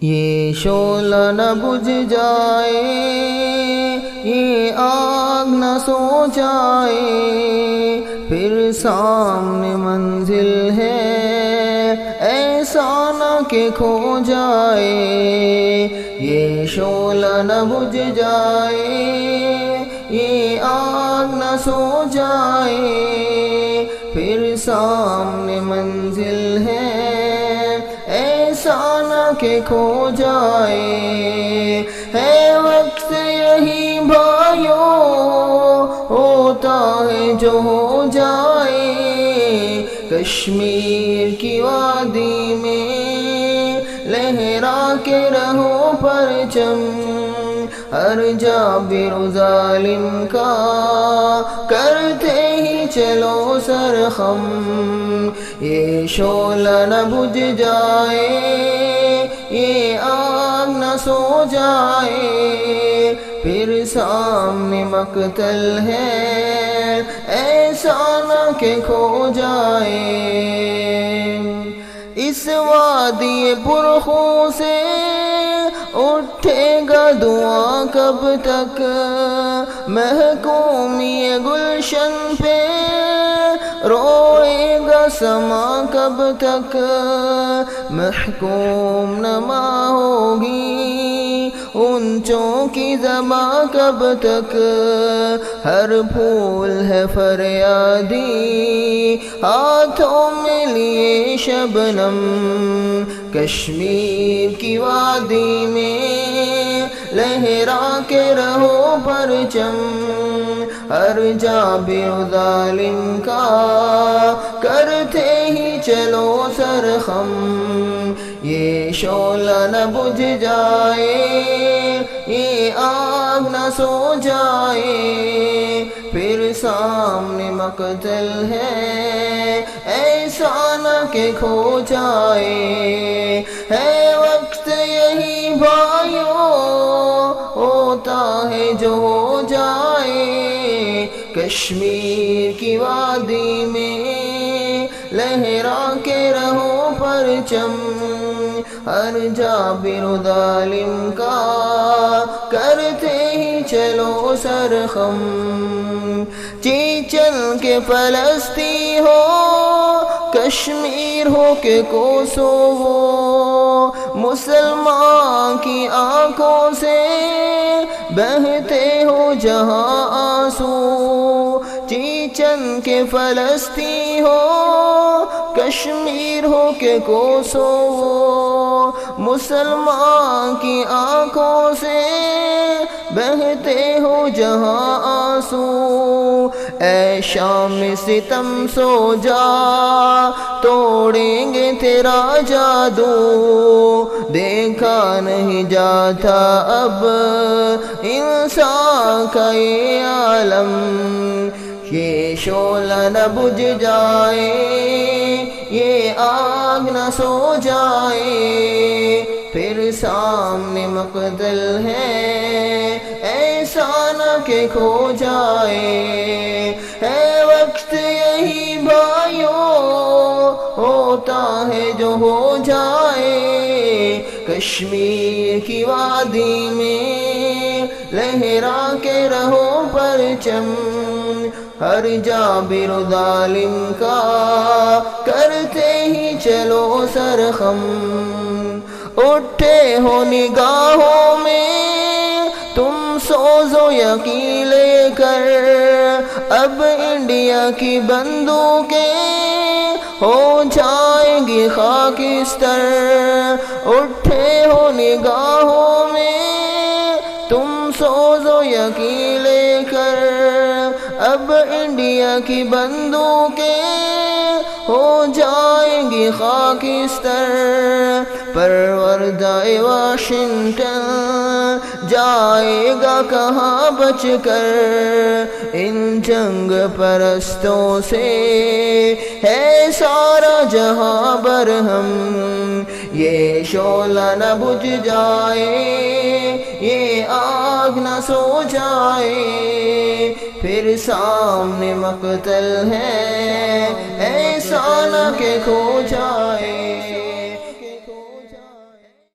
یہ شعلہ نہ بجھ جائے، یہ آگ نہ سو جائے، پھر سامنے منزل ہے ایسا نہ کہ کھو جائے۔ یہ شعلہ نہ بجھ جائے، یہ آگ نہ سو جائے، پھر سامنے منزل ہے ایسا نہ کہ کھو جائے۔ ہے وقت یہی بھائیوں، ہوتا ہے جو ہو جائے۔ کشمیر کی وادی میں لہرا کے رہو پرچم، ہر جابر و ظالم کا کرتے ہی چلو سرخم۔ یہ شعلہ نہ بجھ جائے، یہ آگ نہ سو جائے، پھر سامنے مقتل ہے ایسا نہ کہ کھو جائے۔ اس وادی پرخوں سے اٹھے گا دعا کب تک، محکومی گلشن پہ روئے گا سما کب تک، محکوم نما ہوگی اونچوں کی زباں کب تک۔ ہر پھول ہے فریادی ہاتھوں میں لیے شبنم، کشمیر کی وادی میں لہرا کے رہو پرچم، ہر جابر و ظالم کا کرتے ہی چلو سرخم۔ یہ شعلہ نہ بجھ جائے، یہ آگ نہ سو جائے، پھر سامنے مقتل ہے ایسا نہ کہ کھو جائے۔ ہے وقت یہی بھائیوں، ہوتا ہے جو ہو جائے۔ کشمیر کی وادی میں لہرا کے رہو پرچم، ہر جابر و ظالم کا کرتے ہی چلو سرخم۔ چیچن کے فلسطین ہو، کشمیر ہو کہ کوسوو، مسلمان کی آنکھوں سے بہتے ہو جہاں آنسو۔ چیچن کے فلسطین ہو، کشمیر ہو کہ کوسوو، مسلمان کی آنکھوں سے بہتے ہو جہاں آنسو۔ اے شام ستم سو جا، توڑیں گے تیرا جادو، دیکھا نہیں جاتا اب انسان کا یہ عالم۔ یہ شعلہ نہ بجھ جائے، یہ آگ نہ سو جائے، پھر سامنے مقتل ہے ایسا نہ کہ کھو جائے۔ ہے وقت یہی بھائیوں، ہوتا ہے جو ہو جائے۔ کشمیر کی وادی میں لہرا کے رہو پرچم، ہر جابر و ظالم کا کرتے ہی چلو سرخم۔ اٹھے ہو نگاہوں میں تم سوز و یقین لے کر، اب انڈیا کی بندوقیں ہو جائیں گی خاکستر۔ اٹھے ہو نگاہوں میں تم سوز و یقین لے کر، اب انڈیا کی بندوقیں ہو جائیں گی خاکستر۔ پروردہ واشنگٹن جائے گا کہاں بچ کر، ان جنگ پرستوں سے ہے سارا جہاں برہم۔ یہ شعلہ نہ بجھ جائے، یہ آگ نہ سو جائے، پھر سامنے مقتل ہے ایسا نہ کہ کھو جائے۔